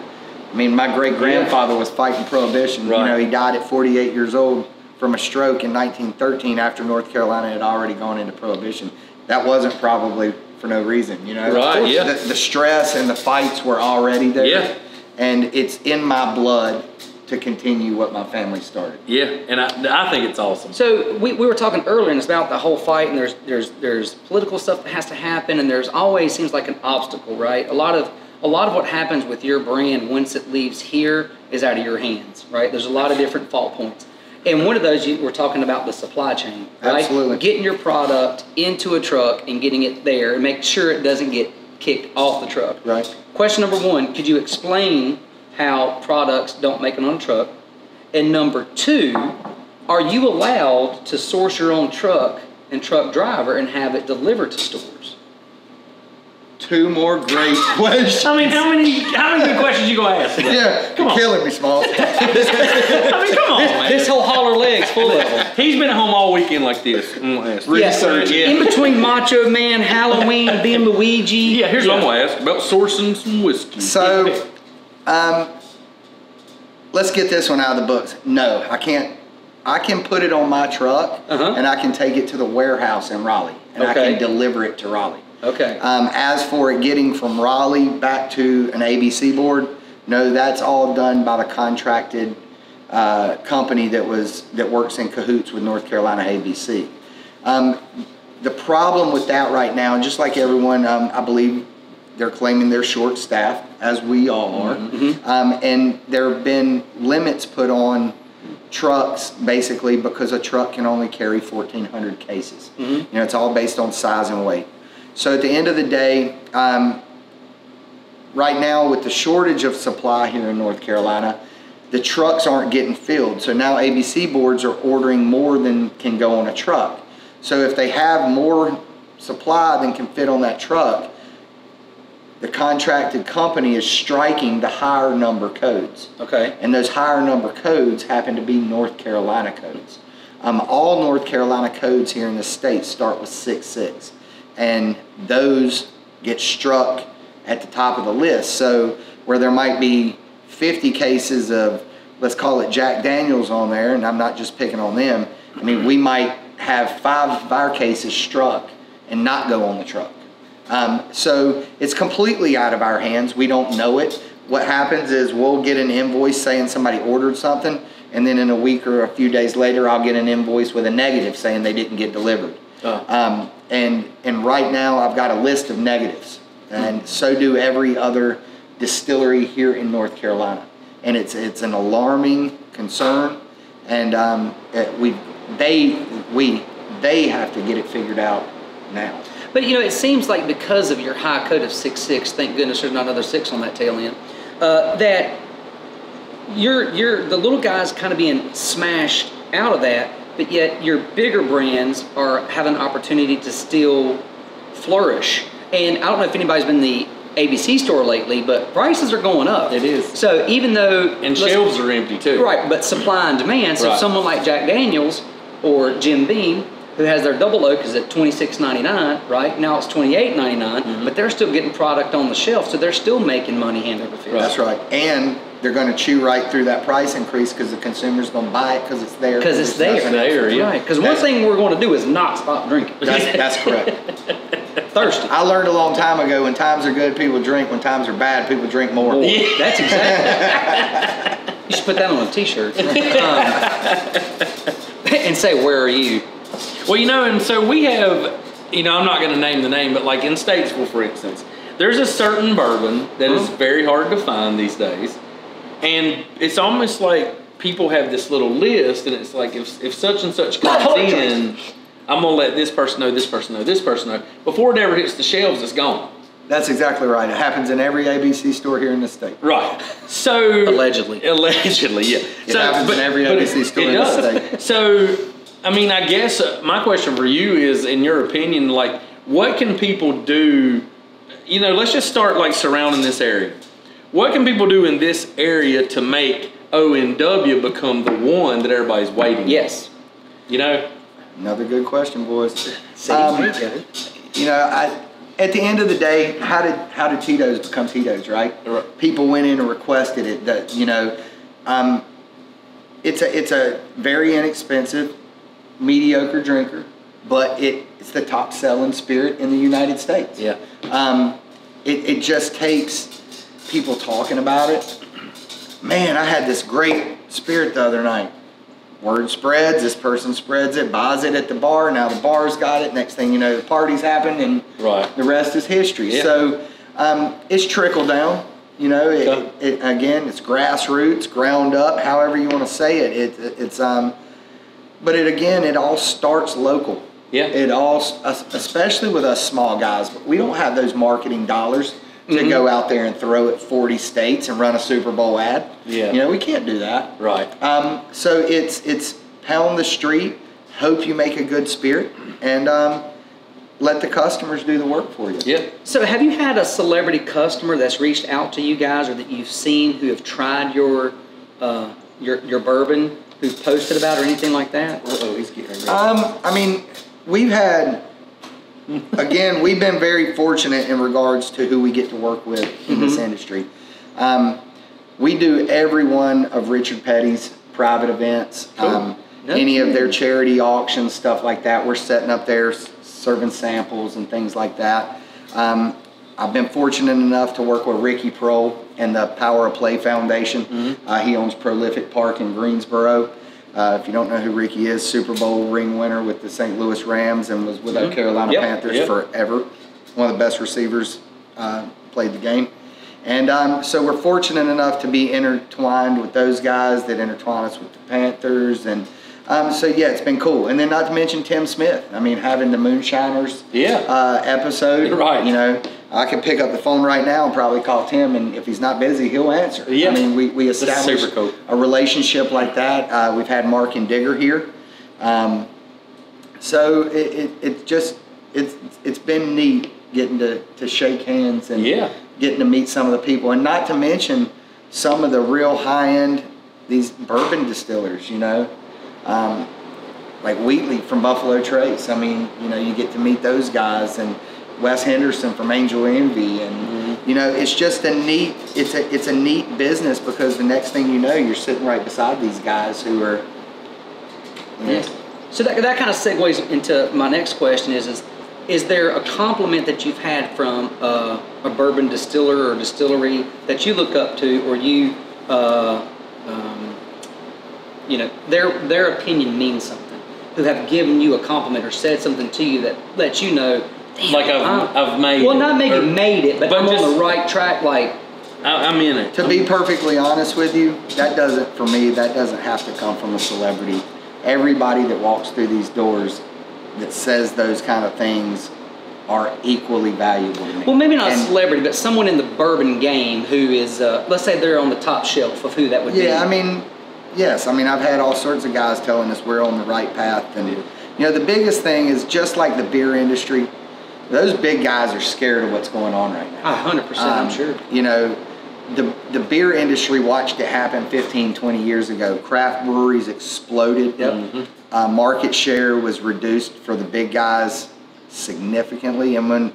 I mean, my great-grandfather was fighting Prohibition. Right. You know, he died at 48 years old from a stroke in 1913 after North Carolina had already gone into Prohibition. That wasn't probably for no reason, you know. Right, yeah. The stress and the fights were already there. Yeah. And it's in my blood to continue what my family started. Yeah, and I think it's awesome. So we were talking earlier, and it's about the whole fight, and there's political stuff that has to happen, and there's always seems like an obstacle, right? A lot of what happens with your brand once it leaves here is out of your hands, right? There's a lot of different fault points. And one of those, we're talking about the supply chain, right? Absolutely. Getting your product into a truck and getting it there and make sure it doesn't get kicked off the truck. Right. Question number one, could you explain how products don't make it on a truck? And number two, are you allowed to source your own truck and truck driver and have it delivered to stores? Two more great questions. I mean, how many good questions you gonna ask? Yeah, Come on. killing me, Smalls. I mean, come on, man. This whole holler leg's full of them. He's been at home all weekend like this. I'm gonna ask. Researching. In between Macho Man, Halloween, being Luigi. Yeah, here's what I'm gonna ask about sourcing some whiskey. So, let's get this one out of the books. No, I can't. I can put it on my truck and I can take it to the warehouse in Raleigh and I can deliver it to Raleigh. Okay. As for it getting from Raleigh back to an ABC board, no, that's all done by the contracted company that works in cahoots with North Carolina ABC. The problem with that right now, just like everyone, I believe they're claiming they're short-staffed, as we all are, and there have been limits put on trucks, basically, because a truck can only carry 1,400 cases. You know, it's all based on size and weight. So at the end of the day, right now with the shortage of supply here in North Carolina, the trucks aren't getting filled. So now ABC boards are ordering more than can go on a truck. So if they have more supply than can fit on that truck, the contracted company is striking the higher number codes. Okay. And those higher number codes happen to be North Carolina codes. All North Carolina codes here in the state start with 6.6. And those get struck at the top of the list. So where there might be 50 cases of, let's call it Jack Daniels on there, and I'm not just picking on them, I mean, we might have 5 of our cases struck and not go on the truck. So it's completely out of our hands. We don't know it. What happens is we'll get an invoice saying somebody ordered something, and then in a week or a few days later, I'll get an invoice with a negative saying they didn't get delivered. And right now I've got a list of negatives, and so do every other distillery here in North Carolina. And it's an alarming concern, and they have to get it figured out now. But you know, it seems like because of your high code of 6.6, thank goodness there's not another 6 on that tail end, that you're the little guys kind of being smashed out of that, but yet your bigger brands are having an opportunity to still flourish. And I don't know if anybody's been in the ABC store lately, but prices are going up. It is. So even though... And shelves are empty too. Right, but supply and demand. So right. someone like Jack Daniels or Jim Beam, who has their double oak, is at $26.99, right? Now it's $28.99, but they're still getting product on the shelf, so they're still making money hand over fist. That's right. And they're going to chew right through that price increase because the consumer's going to buy it because it's there. Because it's there. Yeah. Right. Because one thing we're going to do is not stop drinking. That's correct. Thirsty. I learned a long time ago, when times are good, people drink. When times are bad, people drink more. Yeah. That's exactly. You should put that on a t-shirt. And say, where are you? Well, you know, and so we have, you know, I'm not going to name the name, but like in Statesville, for instance, there's a certain bourbon that is very hard to find these days. And it's almost like people have this little list, and it's like if such and such comes in, I'm going to let this person know, this person know, this person know. Before it ever hits the shelves, it's gone. That's exactly right. It happens in every ABC store here in the state. Right. So allegedly, yeah. It happens in every ABC store in the state. So, I mean, I guess my question for you is, in your opinion, like, what can people do? You know, let's just start like surrounding this area. What can people do in this area to make ONW become the one that everybody's waiting? Yes. You know. Another good question, boys. You know, at the end of the day, how did Tito's become Tito's, right? People went in and requested it. That, you know, it's a very inexpensive, mediocre drinker, but it's the top selling spirit in the United States. Yeah. It just takes people talking about it. Man, I had this great spirit the other night. Word spreads, this person spreads it, buys it at the bar, now the bar's got it, next thing you know, the party's happened, and the rest is history. Yeah. So it's trickle down, you know, again, it's grassroots, ground up, however you want to say it. But it all starts local. Yeah. It all, especially with us small guys, but we don't have those marketing dollars to go out there and throw at 40 states and run a Super Bowl ad. Yeah. You know, we can't do that. Right. So it's pound the street, hope you make a good spirit, and let the customers do the work for you. Yeah. So have you had a celebrity customer that's reached out to you guys, or that you've seen who have tried your bourbon, who's posted about, or anything like that? Oh, he's getting ready. I mean, we've had, again, we've been very fortunate in regards to who we get to work with in this industry. We do every one of Richard Petty's private events, any of their charity auctions, stuff like that. We're setting up there, serving samples and things like that. I've been fortunate enough to work with Ricky Prohl and the Power of Play Foundation. He owns Prolific Park in Greensboro. If you don't know who Ricky is, Super Bowl ring winner with the St. Louis Rams, and was with our Carolina Panthers forever. One of the best receivers, played the game. And so we're fortunate enough to be intertwined with those guys that intertwine us with the Panthers. And so, yeah, it's been cool. And then not to mention Tim Smith. I mean, having the Moonshiners episode. Right. You know, I can pick up the phone right now and probably call Tim, and if he's not busy, he'll answer. Yeah. I mean, we established a relationship like that. We've had Mark and Digger here. So it's been neat getting to shake hands and getting to meet some of the people, and not to mention some of the real high-end, these bourbon distillers, you know, like Wheatley from Buffalo Trace. I mean, you know, you get to meet those guys, and Wes Henderson from Angel Envy, and you know, it's just a neat business, because the next thing you know, you're sitting right beside these guys who are, you know. So that kind of segues into my next question is there a compliment that you've had from a bourbon distiller or distillery that you look up to, or you know, their opinion means something, who have given you a compliment or said something to you that lets you know, damn, like I've made well, it. not maybe made it, but I'm on the right track, like I'm in it. To be perfectly honest with you, that doesn't have to come from a celebrity. Everybody that walks through these doors that says those kind of things are equally valuable to me. Well, maybe not a celebrity, but someone in the bourbon game who is, let's say they're on the top shelf of who that would be. Yeah, I mean, yes. I mean, I've had all sorts of guys telling us we're on the right path. And, you know, the biggest thing is, just like the beer industry, those big guys are scared of what's going on right now. 100%, I'm sure. You know, the beer industry watched it happen 15, 20 years ago. Craft breweries exploded. Yep. Market share was reduced for the big guys significantly. And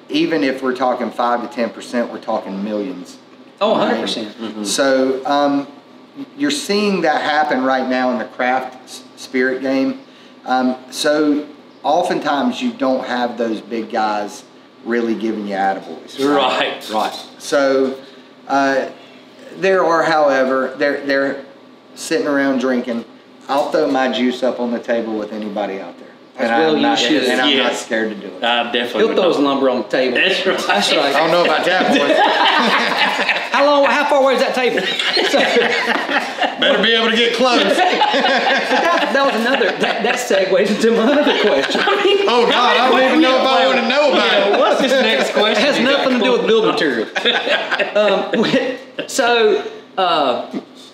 even if we're talking 5 to 10%, we're talking millions. Oh, 100%. So you're seeing that happen right now in the craft spirit game. So oftentimes you don't have those big guys really giving you attaboys. Right. So there are, however, they're sitting around drinking. I'll throw my juice up on the table with anybody out there. And I'm not scared to do it. I definitely He'll throw his lumber on the table. That's right. That's right. I don't know about that, boy. How far away is that table? Better be able to get close. that was another, that segues into my other question. Oh, God, I don't even know if I want to know about it. What's this next question? It has nothing to do with building material.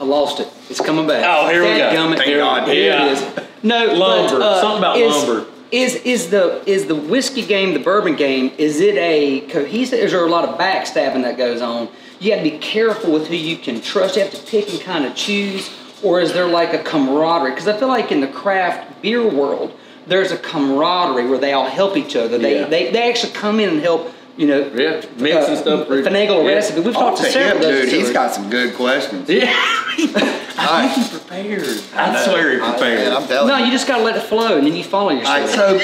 I lost it. It's coming back. Oh, here we go. Thank God. Here it is. No, lumber. Something about lumber. Is the whiskey game, the bourbon game, is it a cohesive? Is there a lot of backstabbing that goes on? You have to be careful with who you can trust. You have to pick and kind of choose. Or is there like a camaraderie? Because I feel like in the craft beer world, there's a camaraderie where they all help each other. They actually come in and help. You know, mix and stuff. Finagle a recipe. We've talked to several. Dude, he's got some good questions. Yeah. I think he prepared. I swear he prepared. I'm telling you. No, you just got to let it flow, and then you follow yourself. So,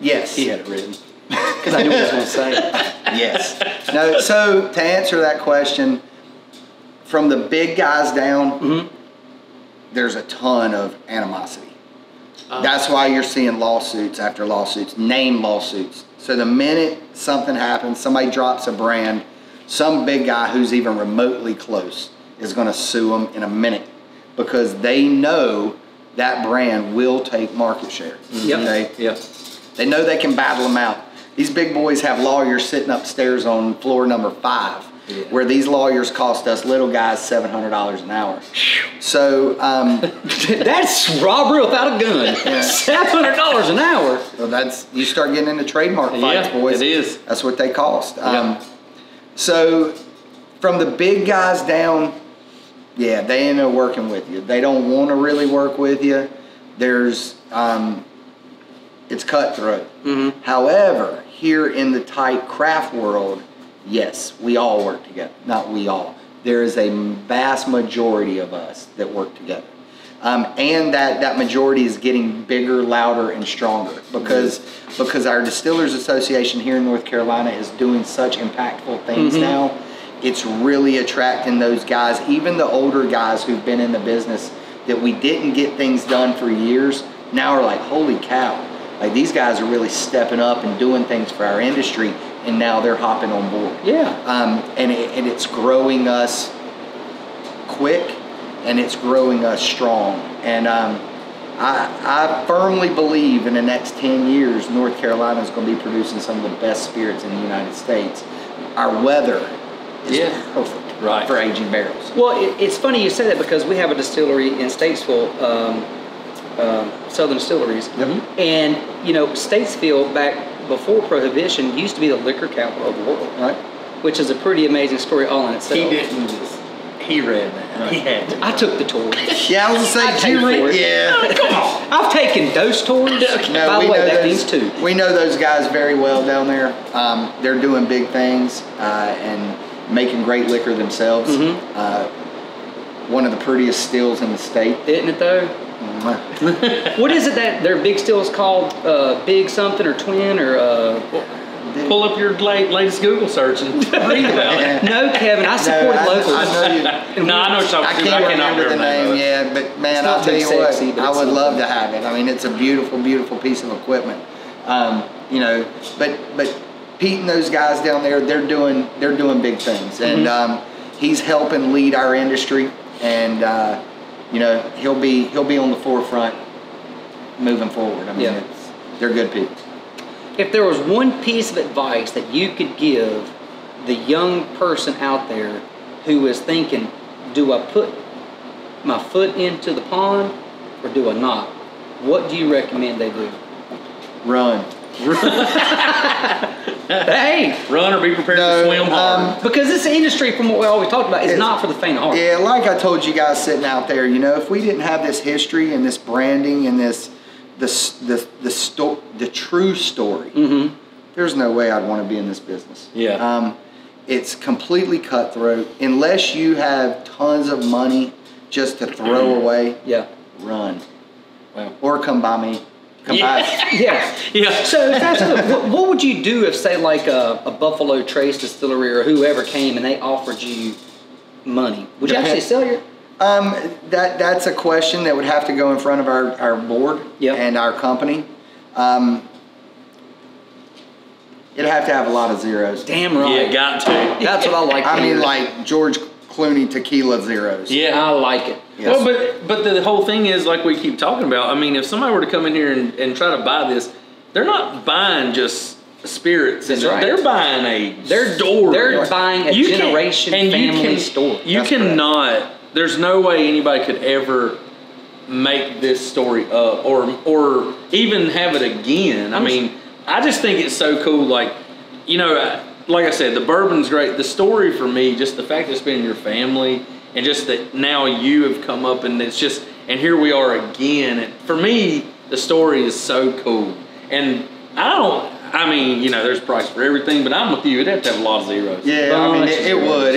yes. He had it written. Because I knew what I was going to say. Yes. No, so to answer that question, from the big guys down, there's a ton of animosity. That's why you're seeing lawsuits after lawsuits, name lawsuits. So the minute something happens, somebody drops a brand, some big guy who's even remotely close is going to sue them in a minute, because they know that brand will take market share. Yep. They know they can battle them out. These big boys have lawyers sitting upstairs on floor number 5, where these lawyers cost us little guys $700 an hour. So that's robbery without a gun. $700 an hour. Well, you start getting into trademark fights, boys. It is. That's what they cost. So from the big guys down, they end up working with you. They don't want to really work with you. There's it's cutthroat. However, here in the tight craft world, yes, we all work together. Not we all. There is a vast majority of us that work together. And that majority is getting bigger, louder, and stronger because our Distillers Association here in North Carolina is doing such impactful things now. It's really attracting those guys, even the older guys who've been in the business that we didn't get things done for years, now are like, holy cow, Like, these guys are really stepping up and doing things for our industry, and now they're hopping on board. Yeah. And it's growing us quick, and it's growing us strong. And I firmly believe in the next 10 years, North Carolina is going to be producing some of the best spirits in the United States. Our weather is perfect for aging barrels. Well, it's funny you say that, because we have a distillery in Statesville, Southern Distilleries, and Statesville back before Prohibition used to be the liquor capital of the world, Right. which is a pretty amazing story all in itself. He didn't just. He read that. Right. He had to. I took the tour. Yeah, I was going to say, Oh, come on. I've taken those tours. No, by the way, that those, means too. we know those guys very well down there. They're doing big things and making great liquor themselves. One of the prettiest stills in the state. Isn't it though? What is it that their big still is called? Big something or twin or? Pull up your latest Google search and read about it. No, Kevin, I support locals. I know you. No, I know what you're I talking can't about. remember the name, yeah, but man, I'll tell you sexy, what, but I it's would something. love to have it. I mean, it's a beautiful, beautiful piece of equipment. But Pete and those guys down there, they're doing big things, and he's helping lead our industry, and he'll be on the forefront moving forward. I mean, they're good people. If there was one piece of advice that you could give the young person out there who is thinking, do I put my foot into the pond or do I not? What do you recommend they do? Run. Hey! Run or be prepared to swim hard. Because this industry, from what we always talked about, is not for the faint of heart. Yeah, like I told you guys sitting out there, if we didn't have this history and this branding and the true story, there's no way I'd want to be in this business. Yeah. It's completely cutthroat. Unless you have tons of money just to throw away, run. Wow. Or come by me. Come by us. Yeah. So what would you do if, say, like a Buffalo Trace Distillery or whoever came and they offered you money? Would you actually sell your... That's a question that would have to go in front of our board and our company. It'd have to have a lot of zeros. Damn right. Yeah, got to. That's what I like. I mean, like George Clooney tequila zeros. Yeah, I like it. Yes. Well, but the whole thing is, like we keep talking about, I mean, if somebody were to come in here and try to buy this, they're not buying just spirits. That's right. They're buying a story. They're buying a generation family story. You cannot, there's no way anybody could ever make this story up or even have it again. I mean, I just think it's so cool. Like, like I said, the bourbon's great. The story for me, just the fact that it's been in your family and just that now you have come up and it's just, and here we are again. And for me, the story is so cool. And I mean, there's a price for everything, but I'm with you. It'd have to have a lot of zeros. Yeah, I mean, it would.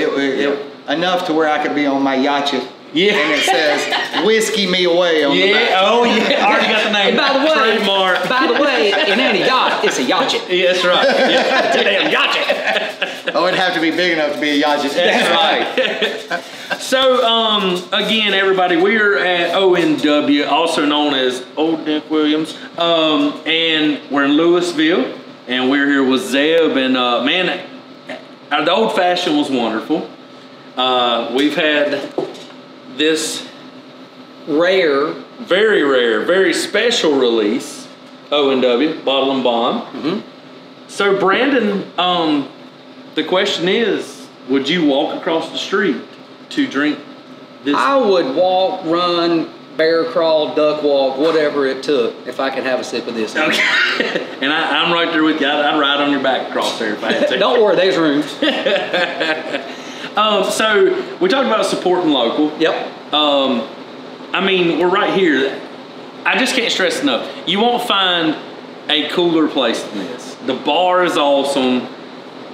Enough to where I could be on my yacht. Yeah. And it says, whiskey me away on the back. Oh, yeah. Already got the name. And by the way, trademark. By the way, in any yacht, it's a yacht. Yeah, that's right. Yeah. It's a damn yacht. Oh, it'd have to be big enough to be a yacht. That's right. So, again, everybody, we are at ONW, also known as Old Nick Williams, and we're in Louisville, and we're here with Zeb, and man, the old fashioned was wonderful. We've had this very rare, very special release, ONW, Bottle and Bond. So, Brandon, the question is, would you walk across the street to drink this? I would walk, run, bear crawl, duck walk, whatever it took, if I could have a sip of this. Okay. And I'm right there with you. I'd ride on your back across there if I had to. Don't worry, there's room. So we talked about supporting local. Yep. I mean, we're right here. I just can't stress enough. You won't find a cooler place than this. The bar is awesome.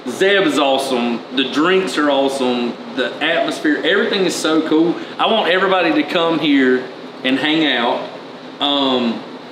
Zeb is awesome. The drinks are awesome. The atmosphere, everything is so cool. I want everybody to come here and hang out.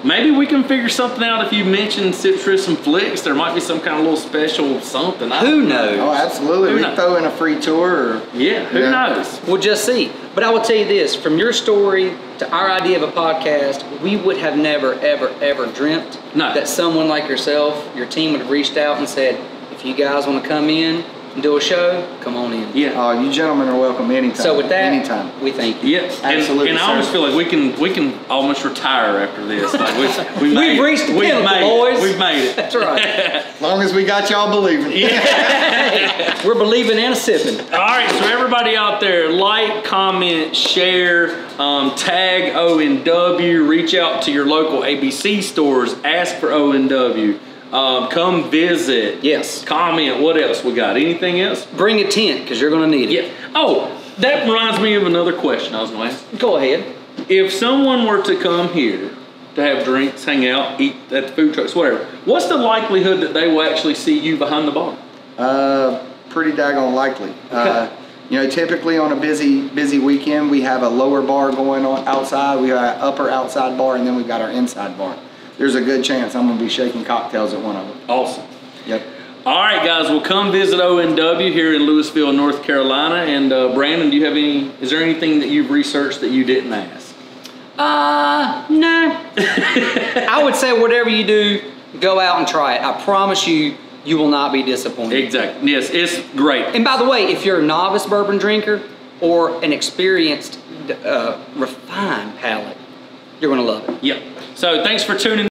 Maybe we can figure something out. If you mention citrus and Flix, there might be some kind of little special something. Who knows? Oh, absolutely. We throw in a free tour. Or, yeah, who knows? We'll just see. But I will tell you this, from your story to our idea of a podcast, we would have never, ever, ever dreamt that someone like yourself, your team would have reached out and said, if you guys want to come in and do a show, come on in. Yeah. Oh, you gentlemen are welcome anytime. So with that, anytime. we thank you. Yeah, absolutely. And I almost feel like we can almost retire after this. Like we've reached the pinnacle, boys. We've made it. That's right. As long as we got y'all believing. Hey, we're believing and sipping. All right, so everybody out there, like, comment, share, tag ONW, reach out to your local ABC stores, ask for ONW. Come visit. Yes. Comment. What else we got? Anything else? Bring a tent, because you're going to need it. Yeah. Oh, that reminds me of another question I was going to ask. Go ahead. If someone were to come here to have drinks, hang out, eat at the food trucks, whatever, what's the likelihood that they will actually see you behind the bar? Pretty daggone likely. Okay. You know, typically on a busy weekend, we have a lower bar going on outside. We have an upper outside bar, and then we've got our inside bar. There's a good chance I'm going to be shaking cocktails at one of them. Awesome. Yep. All right, guys, we'll come visit ONW here in Louisville, North Carolina. And Brandon, do you have is there anything that you've researched that you didn't ask? No. I would say whatever you do, go out and try it. I promise you, you will not be disappointed. Exactly. Yes, it's great. And by the way, if you're a novice bourbon drinker or an experienced, refined palate, you're going to love it. Yep. So thanks for tuning in.